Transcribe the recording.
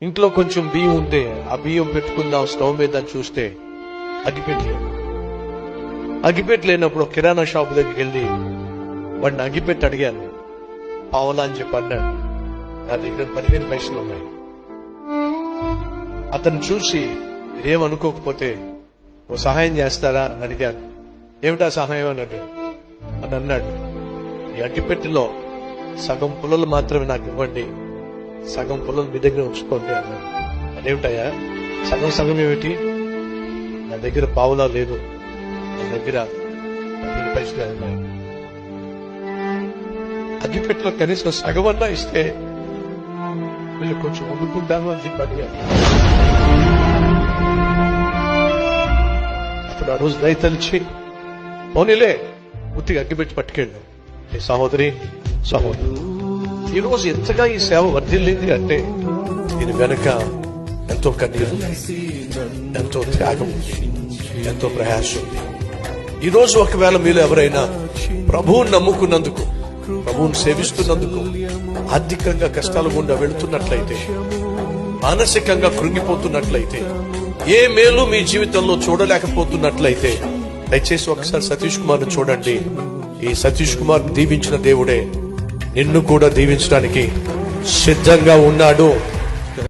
ఇంట్లో కొంచెం బియ్యం ఉంటే ఆ బియ్యం పెట్టుకుందాం స్టవ్ మీద చూస్తే అగ్గిపెట్టి లేనప్పుడు కిరాణా షాప్ దగ్గరికి వెళ్ళి వాడిని అగ్గిపెట్టి అడిగాను, పావలా అని చెప్పి అన్నాడు. నా దగ్గర 15 పైసలు ఉన్నాయి. అతను చూసి ఏమనుకోకపోతే ఓ సహాయం చేస్తారా అని అడిగాను. ఏమిటా సహాయం అని అన్నాడు, ఈ అగ్గిపెట్టిలో సగం పుల్లలు మాత్రమే నాకు ఇవ్వండి, సగం పుల్లలు మీ దగ్గర ఉంచుకోండి అన్నాడు. అదేమిటయ్యా సగం సగం ఏమిటి? నా దగ్గర పావులా లేదు, నా దగ్గర 15 పైసలు అన్నాడు. అగ్గిపెట్టిలో కనీసం సగం అన్నా ఇస్తే వీళ్ళు కొంచెం వండుకుంటాను అని చెప్పి అడిగాను. అప్పుడు ఆ రోజు దయతలిచి పోనీలే ఉత్తిగా అగ్గిపెట్టి పట్టుకెళ్ళు. సహోదరి సహోదరు, ఈరోజు ఎంతగా ఈ సేవ వర్ధిల్లింది అంటే దీని వెనుక ఎంతో కన్నీరు, ఎంతో త్యాగం, ఎంతో ప్రయాసం ఉంది. ఈరోజు ఒకవేళ మీరు ఎవరైనా ప్రభువుని నమ్ముకున్నందుకు, ప్రభువుని సేవిస్తున్నందుకు ఆర్థికంగా కష్టాలు గుండా వెళుతున్నట్లయితే, మానసికంగా కృంగిపోతున్నట్లయితే, ఏ మేలు మీ జీవితంలో చూడలేకపోతున్నట్లయితే దయచేసి ఒకసారి సతీష్ కుమార్ ను చూడండి. ఈ సతీష్ కుమార్ దీవించిన దేవుడే నిన్ను కూడా దీవించడానికి సిద్ధంగా ఉన్నాడు.